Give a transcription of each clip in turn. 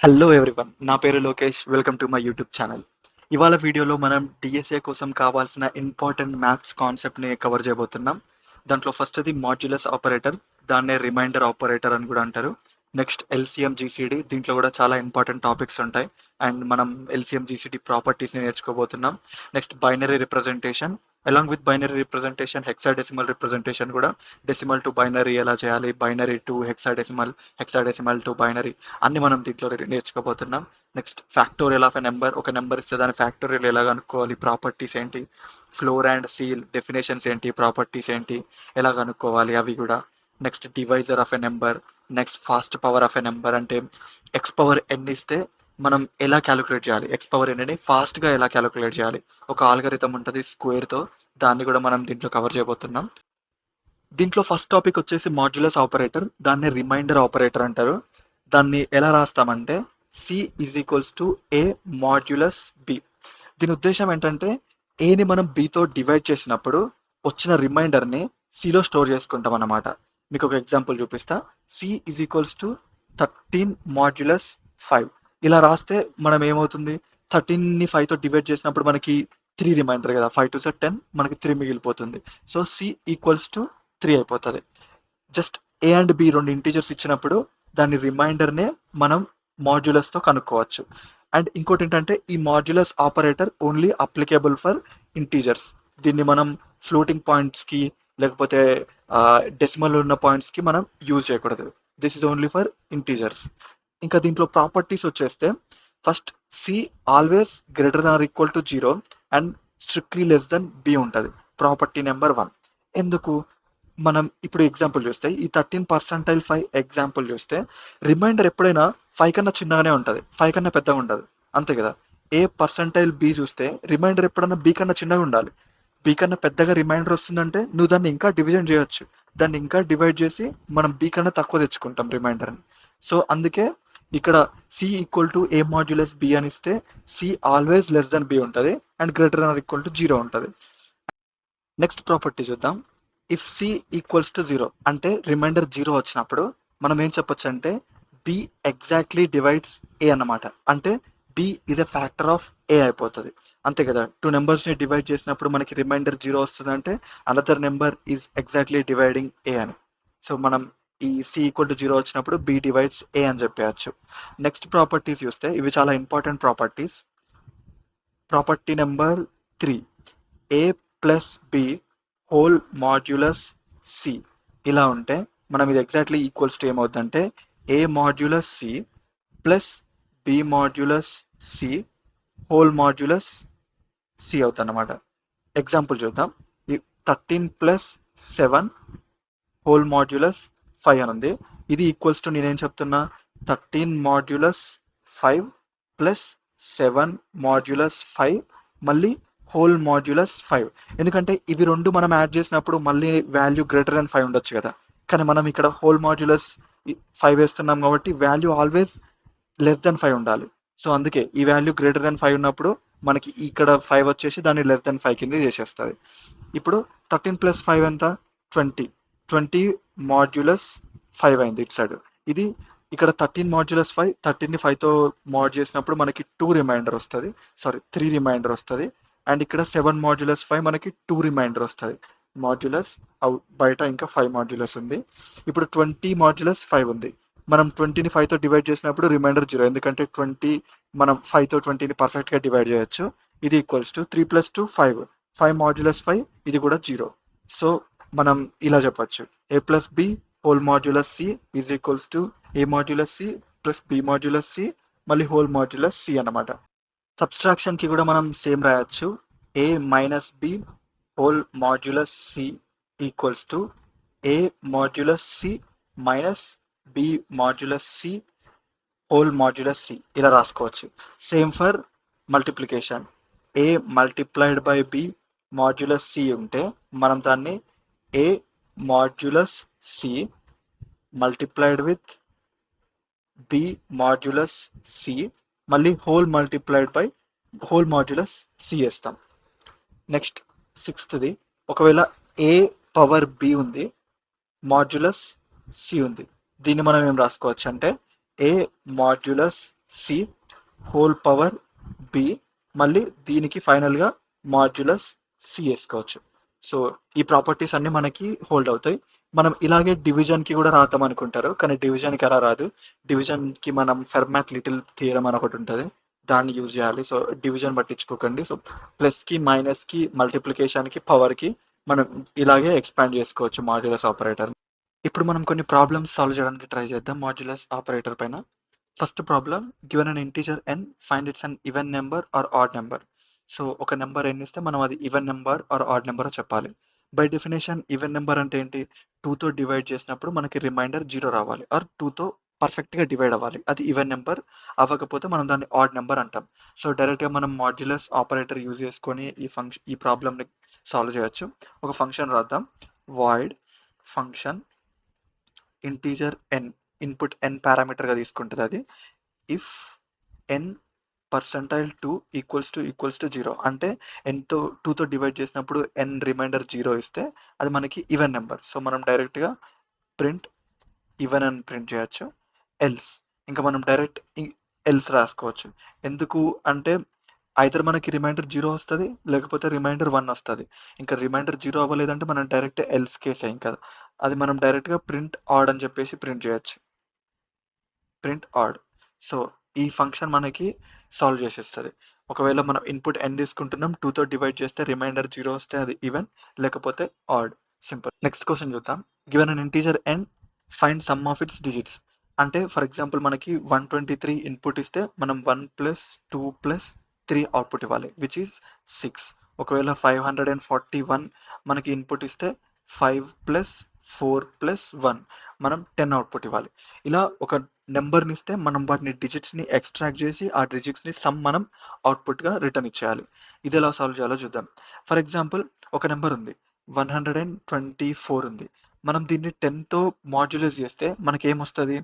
Hello everyone, నా పేరు Lokesh. Welcome to my YouTube channel. ఇవాళ వీడియోలో మనం డిఎస్ఏ కోసం కావాల్సిన ఇంపార్టెంట్ మ్యాథ్స్ కాన్సెప్ట్ని కవర్ చేయబోతున్నాం. దాంట్లో ఫస్ట్ది మాడ్యులస్ ఆపరేటర్, దాన్నే రిమైండర్ ఆపరేటర్ అని కూడా అంటారు. నెక్స్ట్ ఎల్సిఎం జీసీడీ, దీంట్లో కూడా చాలా ఇంపార్టెంట్ టాపిక్స్ ఉంటాయి. అండ్ మనం ఎల్సిఎం జీసీడీ ప్రాపర్టీస్ని నేర్చుకోబోతున్నాం. Next binary representation, along with binary representation hexadecimal representation కూడా. డెసిమల్ టు బైనరీ ఎలా చేయాలి, binary to hexadecimal, hexadecimal to binary, అన్ని మనం దీంట్లో నేర్చుకోబోతున్నాం. Next factorial of a number, ఒక నెంబర్ ఇస్తే దాని ఫ్యాక్టోరియల్ ఎలా కనుక్కోవాలి, ప్రాపర్టీస్ ఏంటి, ఫ్లోర్ అండ్ సీల్ డెఫినేషన్స్ ఏంటి, ప్రాపర్టీస్ ఏంటి, ఎలా కనుక్కోవాలి అవి కూడా. Next divisor of a number, next fast power of a number, అంటే ఎక్స్ పవర్ ఎన్ ఇస్తే మనం ఎలా క్యాలిక్యులేట్ చేయాలి, ఎక్స్ పవర్ ఎన్ని ఫాస్ట్గా ఎలా క్యాలిక్యులేట్ చేయాలి, ఒక ఆల్గరిథం ఉంటుంది స్క్వేర్తో, దాన్ని కూడా మనం దీంట్లో కవర్ చేయబోతున్నాం. దీంట్లో ఫస్ట్ టాపిక్ వచ్చేసి మాడ్యులస్ ఆపరేటర్, దాన్ని రిమైండర్ ఆపరేటర్ అంటారు. దాన్ని ఎలా రాస్తామంటే C is equals to A modulus B. దీని ఉద్దేశం ఏంటంటే ఏని మనం బితో డివైడ్ చేసినప్పుడు వచ్చిన రిమైండర్ని సిలో స్టోర్ చేసుకుంటాం అన్నమాట. మీకు ఒక ఎగ్జాంపుల్ చూపిస్తా. C is equals to 13 modulus 5. ఇలా రాస్తే మనం ఏమవుతుంది, 13ని 5తో డివైడ్ చేసినప్పుడు మనకి 3 రిమైండర్ కదా, 5 టు 10, మనకి 3 మిగిలిపోతుంది. సో సి ఈక్వల్స్ టు 3 అయిపోతుంది. జస్ట్ ఏ అండ్ బి రెండు ఇంటీజర్స్ ఇచ్చినప్పుడు దాని రిమైండర్నే మనం మాడ్యులస్తో కనుక్కోవచ్చు. అండ్ ఇంకోటి ఏంటంటే ఈ modulus operator only applicable for integers. దీన్ని మనం ఫ్లోటింగ్ పాయింట్స్కి లేకపోతే డెసిమల్ ఉన్న పాయింట్స్కి మనం యూజ్ చేయకూడదు. This is only for integers. ఇంకా దీంట్లో ప్రాపర్టీస్ వచ్చేస్తే first C always greater than or equal to 0 and strictly less than B ఉంటుంది, ప్రాపర్టీ నెంబర్ 1. ఎందుకు, మనం ఇప్పుడు ఎగ్జాంపుల్ చూస్తే ఈ 13% 5 ఎగ్జాంపుల్ చూస్తే రిమైండర్ ఎప్పుడైనా 5 కన్నా చిన్నగానే ఉంటుంది, 5 కన్నా పెద్దగా ఉండదు, అంతే కదా. ఏ పర్సంటైల్ బి చూస్తే రిమైండర్ ఎప్పుడైనా బి కన్నా చిన్నగా ఉండాలి. బి కన్నా పెద్దగా రిమైండర్ వస్తుందంటే నువ్వు దాన్ని ఇంకా డివిజన్ చేయొచ్చు, దాన్ని ఇంకా డివైడ్ చేసి మనం బి కన్నా తక్కువ తెచ్చుకుంటాం రిమైండర్ని. సో అందుకే ఇక్కడ C equal to A modulus B అని ఇస్తే C always less than B ఉంటుంది and greater or equal to 0 ఉంటుంది. నెక్స్ట్ ప్రాపర్టీ చూద్దాం. ఇఫ్ సి ఈక్వల్స్ టు 0 అంటే రిమైండర్ 0 వచ్చినప్పుడు మనం ఏం చెప్పొచ్చు అంటే బి ఎగ్జాక్ట్లీ డివైడ్స్ ఏ అన్నమాట. అంటే B is a factor of A అయిపోతుంది, అంతే కదా. టూ నెంబర్స్ని డివైడ్ చేసినప్పుడు మనకి రిమైండర్ 0 వస్తుంది అంటే another number is exactly dividing A అని. సో మనం ఈ సి ఈక్వల్ టు 0 వచ్చినప్పుడు బి డివైడ్స్ ఏ అని చెప్పవచ్చు. నెక్స్ట్ ప్రాపర్టీస్ చూస్తే ఇవి చాలా important properties. Property number 3, A plus B whole modulus C. ఇలా ఉంటే మనం ఇది ఎగ్జాక్ట్లీ ఈక్వల్స్ టు ఏమవుతుందంటే A modulus C plus B modulus C whole modulus C అవుతుంది అన్నమాట. ఎగ్జాంపుల్ చూద్దాం. ఈ 13+7 హోల్ మాడ్యులస్ 5 అని ఉంది. ఇది ఈక్వల్స్ టు నేనేం చెప్తున్నా, 13 మాడ్యులస్ 5 ప్లస్ 7 మాడ్యులస్ 5 మళ్ళీ హోల్ మాడ్యులస్ 5. ఎందుకంటే ఇవి రెండు మనం యాడ్ చేసినప్పుడు మళ్ళీ వాల్యూ గ్రేటర్ దెన్ 5 ఉండొచ్చు కదా, కానీ మనం ఇక్కడ హోల్ మాడ్యులస్ 5 వేస్తున్నాం కాబట్టి వాల్యూ ఆల్వేస్ లెస్ దెన్ 5 ఉండాలి. సో అందుకే ఈ వాల్యూ గ్రేటర్ దెన్ 5 ఉన్నప్పుడు మనకి ఇక్కడ 5 వచ్చేసి దాన్ని లెస్ దెన్ 5 కింద చేసేస్తుంది. ఇప్పుడు 13+5 ఎంత, 20. 20 మాడ్యులస్ 5 అయింది ఇటు సైడ్. ఇది ఇక్కడ 13 మాడ్యులస్ 5, 13ని 5తో మాడ్ చేసినప్పుడు మనకి 2 రిమైండర్ వస్తుంది, సారీ 3 రిమైండర్ వస్తుంది. అండ్ ఇక్కడ 7 మాడ్యులస్ 5 మనకి 2 రిమైండర్ వస్తుంది. మాడ్యులస్ బయట ఇంకా 5 మాడ్యులస్ ఉంది. ఇప్పుడు 20 మాడ్యులస్ 5 ఉంది. మనం 20ని 5తో డివైడ్ చేసినప్పుడు రిమైండర్ 0, ఎందుకంటే 20 మనం 5తో 20ని పర్ఫెక్ట్గా డివైడ్ చేయొచ్చు. ఇది ఈక్వల్స్ టు 3+2 5, 5 మాడ్యులస్ 5, ఇది కూడా 0. సో మనం ఇలా చెప్పొచ్చు, A plus B whole modulus C is equals to A modulus C plus B modulus C మళ్ళీ హోల్ మాడ్యులస్ సి అన్నమాట. సబ్స్ట్రాక్షన్ కి కూడా మనం సేమ్ రాయొచ్చు. A minus B whole modulus C equals to A modulus C minus B modulus C whole modulus C, ఇలా రాసుకోవచ్చు. Same for multiplication. A multiplied by B modulus C ఉంటే మనం దాన్ని A modulus C multiplied with B modulus C మళ్ళీ whole multiplied by whole modulus C వేస్తాం. Next సిక్స్త్ది, ఒకవేళ A power B ఉంది, మాడ్యులస్ సి ఉంది, దీన్ని మనం ఏం రాసుకోవచ్చు అంటే A modulus C whole power B, మళ్ళీ దీనికి ఫైనల్గా మాడ్యులస్ సి వేసుకోవచ్చు. సో ఈ ప్రాపర్టీస్ అన్ని మనకి హోల్డ్ అవుతాయి. మనం ఇలాగే డివిజన్కి కూడా రాద్దాం అనుకుంటారు, కానీ డివిజన్కి అలా రాదు. డివిజన్కి మనం ఫెర్మాట్ లిటిల్ థియరం అని ఒకటి ఉంటుంది, దాన్ని యూజ్ చేయాలి. సో డివిజన్ పట్టించుకోకండి. సో ప్లస్కి మైనస్కి మల్టిప్లికేషన్కి పవర్కి మనం ఇలాగే ఎక్స్పాండ్ చేసుకోవచ్చు మాడ్యులస్ ఆపరేటర్. ఇప్పుడు మనం కొన్ని ప్రాబ్లమ్స్ సాల్వ్ చేయడానికి ట్రై చేద్దాం మాడ్యులస్ ఆపరేటర్ పైన. First problem, given an integer n, find it's an even number or odd number. So ఒక నెంబర్ n ఇస్తే మనం అది even number or odd number చెప్పాలి. బై డెఫినేషన్ ఈవెన్ నెంబర్ అంటే ఏంటి? 2తో డివైడ్ చేసినప్పుడు మనకి రిమైండర్ 0 రావాలి, ఆర్ 2తో పర్ఫెక్ట్గా డివైడ్ అవ్వాలి. అది ఈవెన్ నెంబర్ అవ్వకపోతే మనం దాన్ని ఆడ్ నెంబర్ అంటాం. సో డైరెక్ట్గా మనం మాడ్యులస్ ఆపరేటర్ యూజ్ చేసుకొని ఈ ప్రాబ్లమ్ని సాల్వ్ చేయొచ్చు. ఒక ఫంక్షన్ రాద్దాం, void function integer n, input n పారామీటర్గా తీసుకుంటుంది అది. If n percentile 2 equals to 0 అంటే టూతో డివైడ్ చేసినప్పుడు n రిమైండర్ 0 ఇస్తే అది మనకి ఈవెన్ నెంబర్. సో మనం డైరెక్ట్గా ప్రింట్ ఈవెన్ అని ప్రింట్ చేయొచ్చు. ఎల్స్ ఇంకా మనం డైరెక్ట్ ఎల్స్ రాసుకోవచ్చు. ఎందుకు అంటే ఐదర్ మనకి రిమైండర్ 0 వస్తుంది, లేకపోతే రిమైండర్ 1 వస్తుంది. ఇంకా రిమైండర్ 0 అవ్వలేదంటే మనం డైరెక్ట్ ఎల్స్ కేస్ అయ్యి కదా, అది మనం డైరెక్ట్గా ప్రింట్ ఆడ్ అని చెప్పేసి ప్రింట్ చేయొచ్చు, ప్రింట్ ఆడ్. సో ఈ ఫంక్షన్ మనకి సాల్వ్ చేసేస్తుంది. ఒకవేళ మనం ఇన్పుట్ n తీసుకుంటున్నాం, 2తో డివైడ్ చేస్తే రిమైండర్ 0 వస్తే అది ఈవెన్, లేకపోతే ఆడ్. సింపుల్. నెక్స్ట్ క్వశ్చన్ చూద్దాం. Given an integer n, find some of it's digits. అంటే ఫర్ ఎగ్జాంపుల్ మనకి 123 ఇన్పుట్ ఇస్తే మనం 1 ప్లస్ 2 ప్లస్ 3 అవుట్పుట్ ఇవ్వాలి, విచ్ ఈస్ 6. ఒకవేళ 541 మనకి ఇన్పుట్ ఇస్తే 5 ప్లస్ 4 ప్లస్ 1 మనం 10 అవుట్పుట్ ఇవ్వాలి. ఇలా ఒక నెంబర్ని ఇస్తే మనం వాటిని డిజిట్స్ని ఎక్స్ట్రాక్ట్ చేసి ఆ డిజిట్స్ని సమ్ మనం అవుట్పుట్గా రిటర్న్ ఇచ్చేయాలి. ఇది ఎలా సాల్వ్ చేయాలో చూద్దాం. ఫర్ ఎగ్జాంపుల్ ఒక నెంబర్ ఉంది, 124 ఉంది. మనం దీన్ని 10తో మాడ్యులేట్ చేస్తే మనకి ఏమొస్తుంది?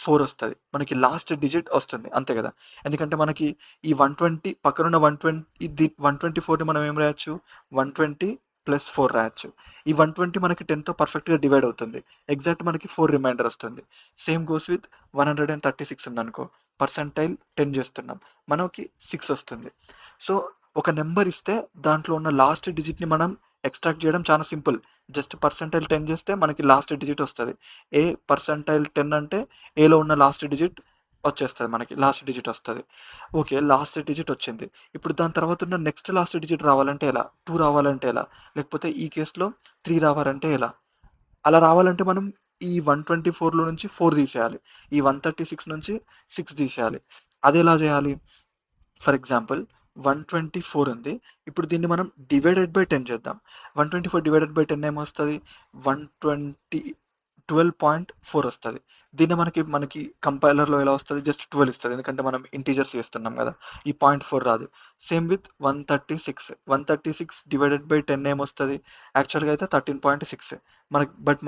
4 వస్తుంది. మనకి లాస్ట్ డిజిట్ వస్తుంది, అంతే కదా. ఎందుకంటే మనకి ఈ 120 పక్కనున్న 124ని మనం ఏం రాయొచ్చు? 120 ప్లస్ 4 రాయొచ్చు. ఈ 120 మనకి 10తో పర్ఫెక్ట్గా డివైడ్ అవుతుంది, ఎగ్జాక్ట్ మనకి 4 రిమైండర్ వస్తుంది. సేమ్ గోస్ విత్ 136 ఉందనుకో, పర్సంటైల్ 10 చేస్తున్నాం, మనకి 6 వస్తుంది. సో ఒక నెంబర్ ఇస్తే దాంట్లో ఉన్న లాస్ట్ డిజిట్ని మనం ఎక్స్ట్రాక్ట్ చేయడం చాలా సింపుల్. జస్ట్ పర్సంటైల్ 10 చేస్తే మనకి లాస్ట్ డిజిట్ వస్తుంది. ఏ పర్సంటైల్ 10 అంటే ఏలో ఉన్న లాస్ట్ డిజిట్ వచ్చేస్తుంది, మనకి లాస్ట్ డిజిట్ వస్తుంది. ఓకే, లాస్ట్ డిజిట్ వచ్చింది. ఇప్పుడు దాని తర్వాత ఉన్న నెక్స్ట్ లాస్ట్ డిజిట్ రావాలంటే ఎలా? 2 రావాలంటే ఎలా? లేకపోతే ఈ కేసులో 3 రావాలంటే ఎలా? అలా రావాలంటే మనం ఈ 124లో నుంచి 4 తీసేయాలి, ఈ 136 నుంచి 6 తీసేయాలి. అది ఎలా చేయాలి? ఫర్ ఎగ్జాంపుల్ 124 ఉంది, ఇప్పుడు దీన్ని మనం డివైడెడ్ బై 10 చేద్దాం. 124 డివైడెడ్ బై 10 ఏమొస్తుంది? 12.4 వస్తుంది. దీన్ని మనకి కంపైలర్లో ఎలా వస్తుంది? జస్ట్ 12 ఇస్తుంది, ఎందుకంటే మనం ఇంటీజర్స్ చేస్తున్నాం కదా, ఈ 0.4 రాదు. సేమ్ విత్ 136 డివైడెడ్ బై 10 ఏమొస్తుంది? యాక్చువల్గా అయితే 13.6.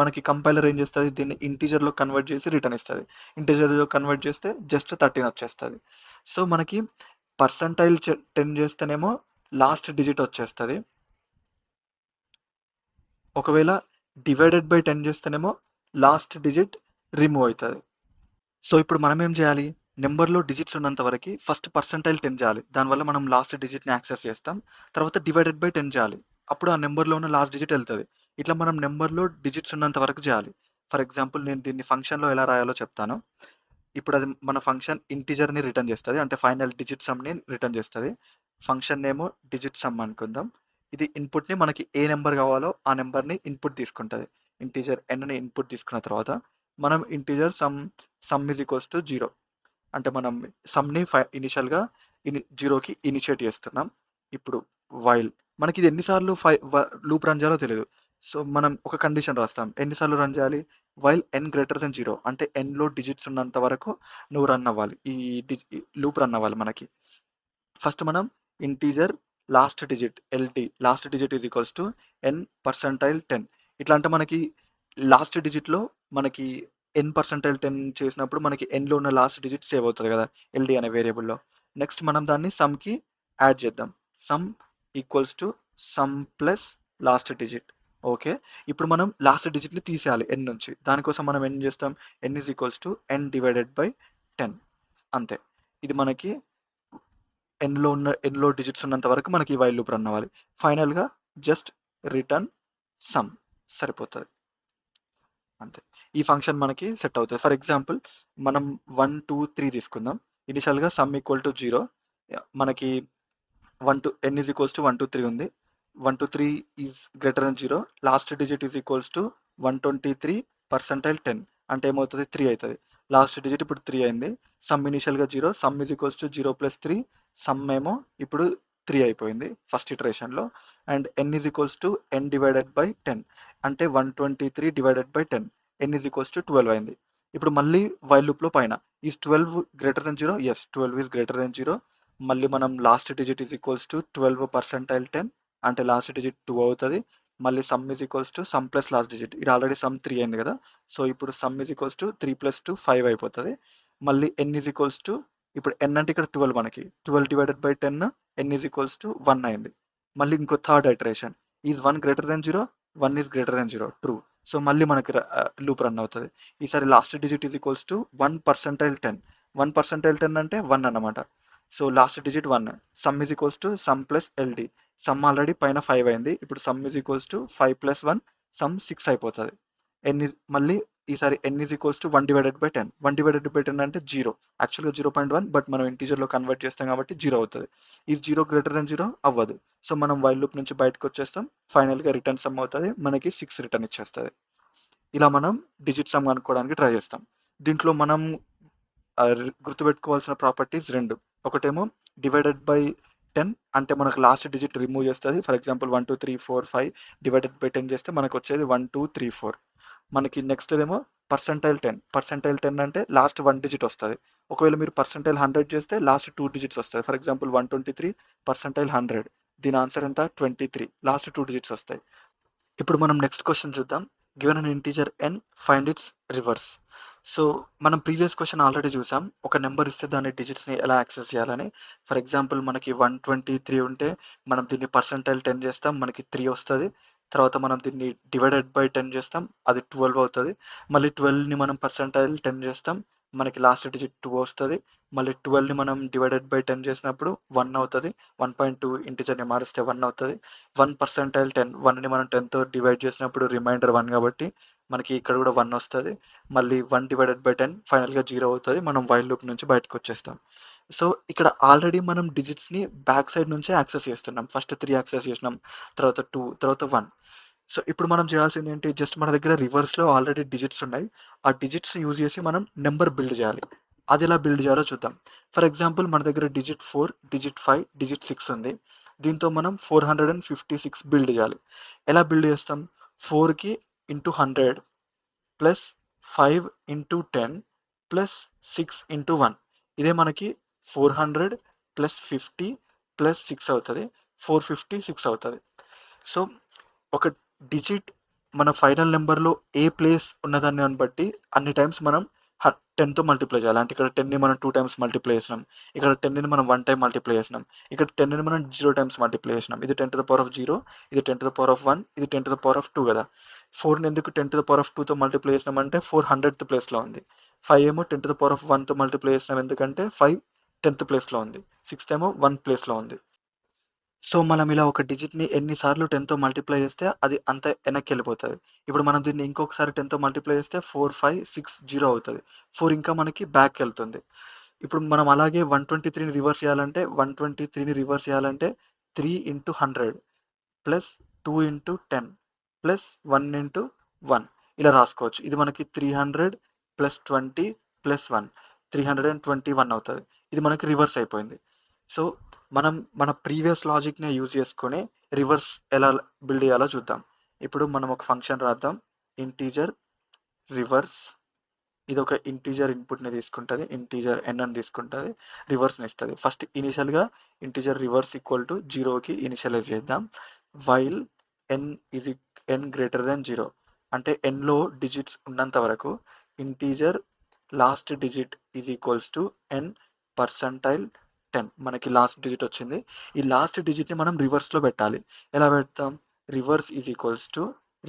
మనకి కంపైలర్ ఏం చేస్తుంది? దీన్ని ఇంటీజర్లో కన్వర్ట్ చేసి రిటర్న్ ఇస్తుంది. ఇంటీజర్లో కన్వర్ట్ చేస్తే జస్ట్ 13 వచ్చేస్తుంది. సో మనకి పర్సంటైల్ 10 చేస్తేనేమో లాస్ట్ డిజిట్ వచ్చేస్తుంది, ఒకవేళ డివైడెడ్ బై 10 చేస్తేనేమో లాస్ట్ డిజిట్ రిమూవ్ అవుతుంది. సో ఇప్పుడు మనం ఏం చేయాలి? నెంబర్లో డిజిట్స్ ఉన్నంత వరకు ఫస్ట్ పర్సంటైల్ 10 చేయాలి, దానివల్ల మనం లాస్ట్ డిజిట్ని యాక్సెస్ చేస్తాం. తర్వాత డివైడెడ్ బై 10 చేయాలి, అప్పుడు ఆ నెంబర్లో ఉన్న లాస్ట్ డిజిట్ వెళ్తుంది. ఇట్లా మనం నెంబర్లో డిజిట్స్ ఉన్నంత వరకు చేయాలి. ఫర్ ఎగ్జాంపుల్ నేను దీన్ని ఫంక్షన్లో ఎలా రాయాలో చెప్తాను. ఇప్పుడు అది మన ఫంక్షన్ ఇంటీజర్ని రిటర్న్ చేస్తుంది, అంటే ఫైనల్ డిజిట్ సమ్ని రిటర్న్ చేస్తుంది. ఫంక్షన్ నేమ్ డిజిట్ సమ్ అనుకుందాం. ఇది ఇన్పుట్ని మనకి ఏ నెంబర్ కావాలో ఆ నెంబర్ని ఇన్పుట్ తీసుకుంటుంది. ఇంటీజర్ ఎన్ని ఇన్పుట్ తీసుకున్న తర్వాత మనం integer some is equals to 0, అంటే మనం సమ్ని ఇనిషియల్గా 0కి ఇనిషియేట్ చేస్తున్నాం. ఇప్పుడు వైల్ మనకి ఇది ఎన్నిసార్లు లూప్ రన్ చేయాలో తెలియదు. సో మనం ఒక కండిషన్ రాస్తాం, ఎన్నిసార్లు రన్ చేయాలి? వైల్ n గ్రేటర్ దెన్ 0, అంటే nలో డిజిట్స్ ఉన్నంత వరకు నువ్వు రన్ అవ్వాలి, ఈ లూప్ రన్ అవ్వాలి మనకి. ఫస్ట్ మనం integer last digit LD, last digit is equals to n percentile 10. ఇట్లా అంటే మనకి లాస్ట్ డిజిట్లో మనకి n పర్సంటైల్ 10 చేసినప్పుడు మనకి nలో ఉన్న లాస్ట్ డిజిట్ సేవ్ అవుతుంది కదా LD అనే వేరియబుల్లో. నెక్స్ట్ మనం దాన్ని సమ్కి యాడ్ చేద్దాం, some equals to sum plus last digit. Okay, ఇప్పుడు మనం లాస్ట్ డిజిట్ని తీసేయాలి n నుంచి, దానికోసం మనం ఏం చేస్తాం? n is equals to n divided by 10, అంతే. ఇది మనకి ఎన్లో డిజిట్స్ ఉన్నంత వరకు మనకి ఈ వైల్ లూప్ రన్ అవ్వాలి. ఫైనల్గా జస్ట్ రిటర్న్ సమ్ సరిపోతుంది, అంతే. ఈ ఫంక్షన్ మనకి సెట్ అవుతుంది. ఫర్ ఎగ్జాంపుల్ మనం 1 2 3 తీసుకుందాం. ఇనిషియల్గా సమ్ ఈక్వల్ టు 0, మనకి 1 to n is equals to 1 to 3 ఉంది. 1 to 3 is greater than 0, last digit is equals to 123 percentile 10 అంటే ఏమవుతుంది 3 అవుతుంది. లాస్ట్ డిజిట్ ఇప్పుడు 3 అయింది. సమ్ ఇనిషియల్గా 0, sum is equals to 0 plus 3, sum ఏమో ఇప్పుడు 3 అయిపోయింది ఫస్ట్ ఇటరేషన్లో. And n is equals to n divided by 10 అంటే 123 divided by 10, n is equals to 12 అయింది. ఇప్పుడు మళ్ళీ వైల్ లూప్లో పైన is 12 greater than 0, yes 12 is greater than 0. మళ్ళీ మనం last digit is equals to 12 percentile 10 అంటే లాస్ట్ డిజిట్ 2 అవుతుంది. మళ్ళీ some is equals to sum plus last digit, ఇది ఆల్రెడీ సమ్ 3 అయింది కదా, సో ఇప్పుడు sum is equals to 3 plus 2 5 అయిపోతుంది. మళ్ళీ ఎన్ ఈజ్ ఈక్వల్స్ టు, ఇప్పుడు ఎన్ అంటే ఇక్కడ 12, మనకి 12 divided by 10, N is equals to 1 అయింది. మళ్ళీ ఇంకో third iteration is 1 greater than 0, 1 is greater than 0 true, so మళ్ళీ మనకి లూప్ రన్ అవుతుంది. ఈసారి last digit is equals to 1 percentile 10, 1 percentile 10 అంటే 1 అన్నమాట. So last digit 1, sum is equals to sum plus LD, sum already పైన 5 అయింది, ఇప్పుడు sum is equals to 5 plus 1, sum 6 అయిపోతుంది. మళ్ళీ ఈసారి n is equals to 1 divided by 10, 1 divided by 10 అంటే 0, యాక్చువల్గా 0.1 బట్ మనం ఇంటీజర్లో కన్వర్ట్ చేస్తాం కాబట్టి 0 అవుతుంది. ఈ 0 గ్రేటర్ దెన్ 0 అవ్వదు, సో మనం వైల్ లూప్ నుంచి బయటకు వచ్చేస్తాం. ఫైనల్గా రిటర్న్ సమ్ అవుతుంది, మనకి 6 రిటర్న్ ఇచ్చేస్తుంది. ఇలా మనం డిజిట్ సమ్ కనుక్కోవడానికి ట్రై చేస్తాం. దీంట్లో మనం గుర్తుపెట్టుకోవాల్సిన ప్రాపర్టీస్ రెండు. ఒకటేమో డివైడెడ్ బై 10 అంటే మనకు లాస్ట్ డిజిట్ రిమూవ్ చేస్తుంది. ఫర్ ఎగ్జాంపుల్ 1 2 3 4 5 డివైడెడ్ బై 10 చేస్తే మనకు వచ్చేది 1 2 3 4. మనకి నెక్స్ట్ ఏమో పర్సెంటైల్ 10, పర్సెంటైల్ 10 అంటే లాస్ట్ 1 డిజిట్ వస్తుంది. ఒకవేళ మీరు పర్సెంటైల్ 100 చేస్తే లాస్ట్ 2 డిజిట్స్ వస్తాయి. ఫర్ ఎగ్జాంపుల్ 123 పర్సెంటైల్ 100, దీని ఆన్సర్ ఎంత 23, లాస్ట్ 2 డిజిట్స్ వస్తాయి. ఇప్పుడు మనం నెక్స్ట్ క్వశ్చన్ చూద్దాం. Given an integer n, find it's reverse. So మనం ప్రీవియస్ క్వశ్చన్ ఆల్రెడీ చూసాం, ఒక నెంబర్ ఇస్తే దాని డిజిట్స్ని ఎలా యాక్సెస్ చేయాలని. ఫర్ ఎగ్జాంపుల్ మనకి 123 ఉంటే మనం దీన్ని పర్సెంటైల్ 10 చేస్తాం, మనకి 3 వస్తుంది. తర్వాత మనం దీన్ని డివైడెడ్ బై 10 చేస్తాం, అది 12 అవుతుంది. మళ్ళీ 12ని మనం పర్సెంటైల్ 10 చేస్తాం, మనకి లాస్ట్ డిజిట్ 2 వస్తుంది. మళ్ళీ 12ని మనం డివైడెడ్ బై 10 చేసినప్పుడు 1 అవుతుంది. 1.2 ఇంటిజర్ని మారిస్తే 1 అవుతుంది. 1 పర్సెంటైల్ 10, 1ని మనం 10తో డివైడ్ చేసినప్పుడు రిమైండర్ 1 కాబట్టి మనకి ఇక్కడ కూడా 1 వస్తుంది. మళ్ళీ 1 డివైడెడ్ బై 10 ఫైనల్గా 0 అవుతుంది. మనం వైల్ లూప్ నుంచి బయటకు వచ్చేస్తాం. సో ఇక్కడ ఆల్రెడీ మనం డిజిట్స్ని బ్యాక్ సైడ్ నుంచే యాక్సెస్ చేస్తున్నాం. ఫస్ట్ 3 యాక్సెస్ చేసినాం, తర్వాత 2, తర్వాత 1. సో ఇప్పుడు మనం చేయాల్సింది ఏంటి, జస్ట్ మన దగ్గర రివర్స్లో ఆల్రెడీ డిజిట్స్ ఉన్నాయి, ఆ డిజిట్స్ యూజ్ చేసి మనం నెంబర్ బిల్డ్ చేయాలి. అది ఎలా బిల్డ్ చేయాలో చూద్దాం. ఫర్ ఎగ్జాంపుల్ మన దగ్గర డిజిట్ 4, డిజిట్ 5, డిజిట్ 6 ఉంది. దీంతో మనం 456 బిల్డ్ చేయాలి. ఎలా బిల్డ్ చేస్తాం, 4కి into 100 plus 5 into 10 plus 6 into 1, ఇదే మనకి 400 ప్లస్ 50 ప్లస్ 6 అవుతుంది, 456 అవుతుంది. సో ఒక డిజిట్ మన ఫైనల్ నెంబర్లో ఏ ప్లేస్ ఉన్నదాన్ని బట్టి అన్ని టైమ్స్ మనం 10తో మల్టిప్లై చేయాలి. అంటే ఇక్కడ 10ని మనం 2 టైమ్స్ మల్టిప్లై చేసినాం, ఇక్కడ 10ని మనం 1 టైం మల్టిప్లై చేసినాం, ఇక్కడ 10ని మనం 0 టైమ్స్ మల్టిప్లై చేసినాం. ఇది 10 టు ద పవర్ ఆఫ్ 0, ఇది 10 టు ద పవర్ ఆఫ్ 1, ఇది 10 టు ద పవర్ ఆఫ్ 2 కదా. 4ని ఎందుకు 10 టు ద పవర్ ఆఫ్ 2తో మల్టిప్లై చేసినాం అంటే 400th ప్లేస్లో ఉంది. 5 ఏమో 10 టు ద పవర్ ఆఫ్ 1తో మల్టిప్లై చేసినాం ఎందుకంటే 5 10th ప్లేస్లో ఉంది. 6 ఏమో 1 ప్లేస్లో ఉంది. సో మనం ఇలా ఒక డిజిట్ని ఎన్నిసార్లు 10తో మల్టిప్లై చేస్తే అది అంత వెనక్కి వెళ్ళిపోతుంది. ఇప్పుడు మనం దీన్ని ఇంకొకసారి 10తో మల్టిప్లై చేస్తే 4 5 6 0 అవుతుంది. 4 ఇంకా మనకి బ్యాక్ వెళ్తుంది. ఇప్పుడు మనం అలాగే 123ని రివర్స్ చేయాలంటే 123ని రివర్స్ చేయాలంటే 3 into 100 plus 2 into 10 plus 1 into 1 ఇలా రాసుకోవచ్చు. ఇది మనకి 300 ప్లస్ 20 ప్లస్ 1 321 అవుతుంది. ఇది మనకి రివర్స్ అయిపోయింది. సో మనం మన ప్రీవియస్ లాజిక్నే యూజ్ చేసుకొని రివర్స్ ఎలా బిల్డ్ చేయాలో చూద్దాం. ఇప్పుడు మనం ఒక ఫంక్షన్ రాద్దాం, ఇంటీజర్ రివర్స్. ఇది ఒక ఇంటీజర్ ఇన్పుట్ని తీసుకుంటుంది, ఇంటీజర్ ఎన్ అని తీసుకుంటుంది, రివర్స్ని ఇస్తుంది. ఫస్ట్ ఇనిషియల్గా ఇంటీజర్ రివర్స్ ఈక్వల్ టు 0కి ఇనిషియలైజ్ చేద్దాం. While N is N greater than 0 అంటే ఎన్లో డిజిట్స్ ఉన్నంత వరకు integer last digit is equals to N percentile 10. మనకి లాస్ట్ డిజిట్ వచ్చింది. ఈ లాస్ట్ డిజిట్ని మనం రివర్స్లో పెట్టాలి. ఎలా పెడతాం, reverse is equals to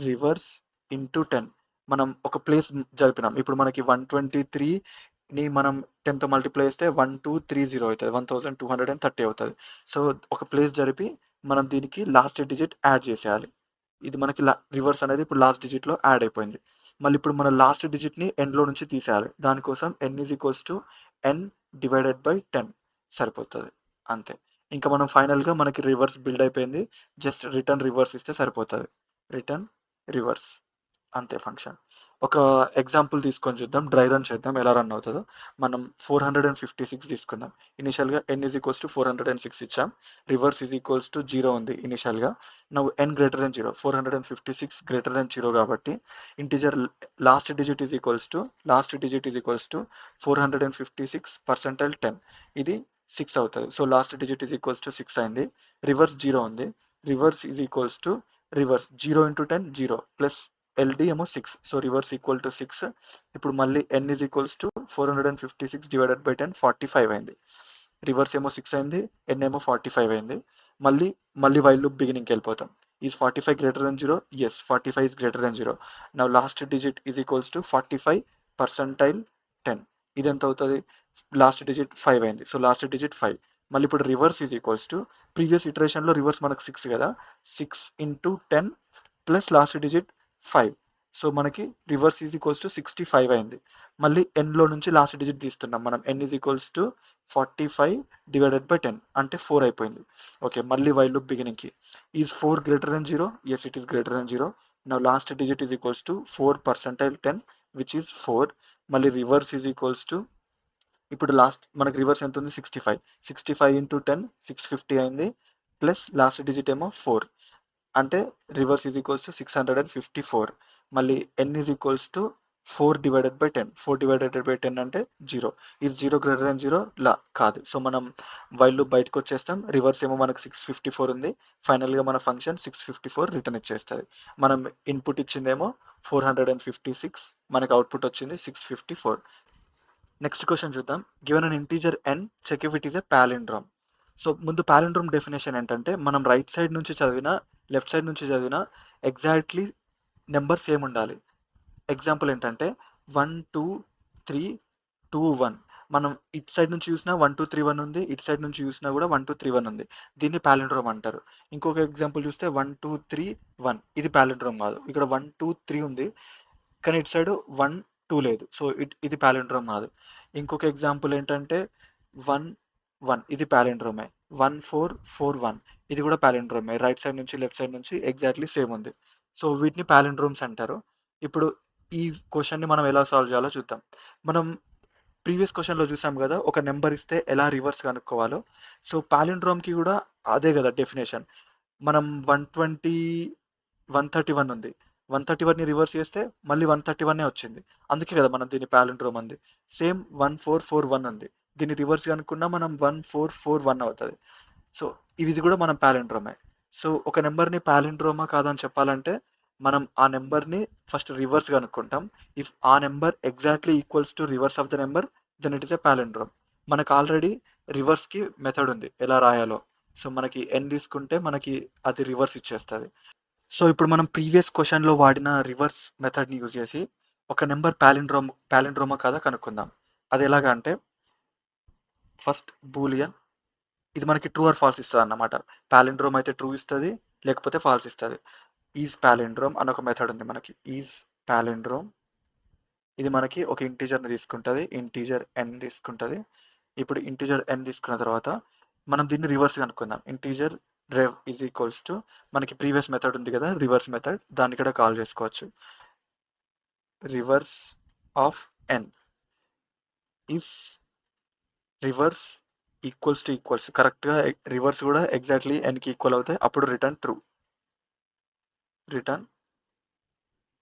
reverse into 10. మనం ఒక ప్లేస్ జరిపినాం. ఇప్పుడు మనకి 123 ని మనం 10తో మల్టిప్లై చేస్తే 1230 అవుతుంది, 1230 అవుతుంది. సో ఒక ప్లేస్ జరిపి మనం దీనికి లాస్ట్ డిజిట్ యాడ్ చేసేయాలి. ఇది మనకి రివర్స్ అనేది ఇప్పుడు లాస్ట్ డిజిట్లో యాడ్ అయిపోయింది. మళ్ళీ ఇప్పుడు మన లాస్ట్ డిజిట్ని ఎన్లో నుంచి తీసేయాలి. దానికోసం n is equals to n divided by 10 సరిపోతుంది, అంతే. ఇంకా మనం ఫైనల్గా మనకి రివర్స్ బిల్డ్ అయిపోయింది, జస్ట్ రిటర్న్ రివర్స్ ఇస్తే సరిపోతుంది. రిటర్న్ రివర్స్, అంతే ఫంక్షన్. ఒక ఎగ్జాంపుల్ తీసుకొని చూద్దాం, డ్రై రన్ చేద్దాం ఎలా రన్ అవుతుందో. మనం 456 తీసుకుందాం. ఇనిషియల్గా n ఈజ్ ఈక్వల్స్ టు 406 ఇచ్చాం, రివర్స్ ఈజ్ ఈక్వల్స్ టు 0 ఉంది ఇనిషియల్గా. నవ్వు n greater than 0, 456 greater than 0 కాబట్టి integer last digit is equals to 456 percentile 10, ఇది 6 అవుతుంది. So last digit is equals to 6 అయింది. రివర్స్ 0 ఉంది, reverse is equals to reverse 0 into 10 0 plus LD ఏమో 6, so reverse equal to 6. ఇప్పుడు మళ్ళీ n is equals to 456 divided by 10 45 అయింది. Reverse ఏమో 6 అయింది, n ఏమో 45 అయింది. మళ్ళీ వైల్ లూప్ బిగినింగ్కి వెళ్ళిపోతాం. Is 45 greater than 0? Yes, 45 is greater than 0. Now last digit is equals to 45 percentile 10, ఇది ఎంత అవుతుంది? లాస్ట్ డిజిట్ 5 అయింది, సో లాస్ట్ డిజిట్ 5. మళ్ళీ ఇప్పుడు reverse is equals to previous ఇటరేషన్లో రివర్స్ మనకు 6 కదా, 6 into 10 plus last digit 5, so మనకి రివర్స్ ఈజ్ ఈక్వల్స్ టు 65 అయింది. మళ్ళీ ఎన్లో నుంచి లాస్ట్ డిజిట్ తీస్తున్నాం మనం, n is equals to 45 divided by 10 అంటే 4 అయిపోయింది. ఓకే, మళ్ళీ వైల్ లూప్ బిగినింగ్కి. Is 4 greater than 0? Yes, it is greater than 0. Now last digit is equals to 4 percentile 10 which is 4. మళ్ళీ రివర్స్ ఈజ్ ఈక్వల్స్ టు, ఇప్పుడు last మనకి reverse ఎంత ఉంది? 65 into 10 650 అయింది, ప్లస్ లాస్ట్ డిజిట్ ఏమో 4 అంటే రివర్స్ ఈజ్ ఈక్వల్స్ టు 654. మళ్ళీ n is equals to 4 divided by 10, 4 divided by 10 అంటే 0. Is 0 greater than 0? లా కాదు, సో మనం వైల్ లూప్ బయటకు వచ్చేస్తాం. రివర్స్ ఏమో మనకు 654 ఉంది, ఫైనల్గా మన ఫంక్షన్ 654 రిటర్న్ ఇచ్చేస్తుంది. మనం ఇన్పుట్ ఇచ్చిందేమో 456, మనకి అవుట్పుట్ వచ్చింది 654. నెక్స్ట్ క్వశ్చన్ చూద్దాం. Given an integer n, check if it is a palindrome. So ముందు పాలిండ్రోమ్ డెఫినేషన్ ఏంటంటే, మనం రైట్ సైడ్ నుంచి చదివినా లెఫ్ట్ సైడ్ నుంచి చదివినా ఎగ్జాక్ట్లీ నెంబర్ సేమ్ ఉండాలి. ఎగ్జాంపుల్ ఏంటంటే 1 2 3 2 1, మనం ఇటు సైడ్ నుంచి చూసినా 1 2 3 1 ఉంది, ఇటు సైడ్ నుంచి చూసినా కూడా 1 2 3 1 ఉంది, దీన్ని పాలిండ్రోమ్ అంటారు. ఇంకొక ఎగ్జాంపుల్ చూస్తే 1 2 3 1, ఇది పాలిండ్రోమ్ కాదు. ఇక్కడ 1 2 3 ఉంది కానీ ఇటు సైడ్ 1 2 లేదు, సో ఇది పాలిండ్రోమ్ కాదు. ఇంకొక ఎగ్జాంపుల్ ఏంటంటే 1 1, ఇది పాలిండ్రోమే. 1 4 4 1, ఇది కూడా పాలిండ్రోమే. రైట్ సైడ్ నుంచి లెఫ్ట్ సైడ్ నుంచి ఎగ్జాక్ట్లీ సేమ్ ఉంది, సో వీటిని పాలిండ్రోమ్స్ అంటారు. ఇప్పుడు ఈ క్వశ్చన్ని మనం ఎలా సాల్వ్ చేయాలో చూద్దాం. మనం ప్రీవియస్ క్వశ్చన్లో చూసాం కదా, ఒక నెంబర్ ఇస్తే ఎలా రివర్స్ కనుక్కోవాలో. సో పాలిండ్రోమ్కి కూడా అదే కదా డెఫినేషన్. మనం 120 131 ఉంది, 131ని రివర్స్ చేస్తే మళ్ళీ 131 వచ్చింది, అందుకే కదా మనం దీన్ని పాలిండ్రోమ్ అంది. సేమ్ 1441 ఉంది, దీన్ని రివర్స్ కనుక్కున్నా మనం 1441 అవుతుంది. సో ఇది కూడా మనం పాలిండ్రోమే. సో ఒక నెంబర్ని పాలిండ్రోమా కాదని చెప్పాలంటే మనం ఆ నెంబర్ని ఫస్ట్ రివర్స్ కనుక్కుంటాం. ఇఫ్ ఆ number exactly equals to reverse of the number, then it is a palindrome. మనకు ఆల్రెడీ రివర్స్కి మెథడ్ ఉంది ఎలా రాయాలో. సో మనకి n తీసుకుంటే మనకి అది రివర్స్ ఇచ్చేస్తుంది. సో ఇప్పుడు మనం ప్రీవియస్ క్వశ్చన్లో వాడిన రివర్స్ మెథడ్ని యూజ్ చేసి ఒక నెంబర్ పాలిండ్రోమా కాదా కనుక్కుందాం. అది ఎలాగా అంటే, ఫస్ట్ బూలియన్, ఇది మనకి ట్రూ ఆర్ ఫాల్స్ ఇస్తుంది అన్నమాట. పాలిండ్రోమ్ అయితే ట్రూ ఇస్తుంది, లేకపోతే ఫాల్స్ ఇస్తుంది. ఈజ్ పాలిండ్రోమ్ అని ఒక మెథడ్ ఉంది మనకి. ఈజ్ పాలిండ్రోమ్, ఇది మనకి ఒక ఇంటీజర్ని తీసుకుంటుంది, ఇంటీజర్ n తీసుకుంటుంది. ఇప్పుడు ఇంటీజర్ n తీసుకున్న తర్వాత మనం దీన్ని రివర్స్ కనుక్కుందాం. Integer rev is equals to, మనకి ప్రీవియస్ మెథడ్ ఉంది కదా రివర్స్ మెథడ్, దాన్ని కూడా కాల్ చేసుకోవచ్చు. Reverse of n, if reverse equals to equals, కరెక్ట్గా రివర్స్ కూడా ఎగ్జాక్ట్లీ nకి ఈక్వల్ అవుతాయి, అప్పుడు return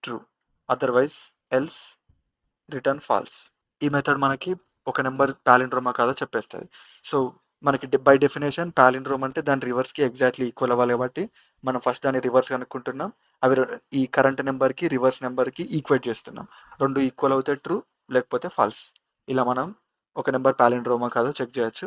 true, otherwise else return falls. ఈ మెథడ్ మనకి ఒక నెంబర్ పాలిండ్రోమా కాదో చెప్పేస్తుంది. సో మనకి బై డెఫినేషన్ పాలిండ్రోమ్ అంటే దాని రివర్స్కి ఎగ్జాక్ట్లీ ఈక్వల్ అవ్వాలి, కాబట్టి మనం ఫస్ట్ దాన్ని రివర్స్ కనుక్కుంటున్నాం. అవి ఈ కరెంట్ నెంబర్కి రివర్స్ నెంబర్కి ఈక్వేట్ చేస్తున్నాం. రెండు ఈక్వల్ అవుతే ట్రూ, లేకపోతే ఫాల్స్. ఇలా మనం ఒక నెంబర్ పాలిండ్రోమా కాదో చెక్ చేయొచ్చు.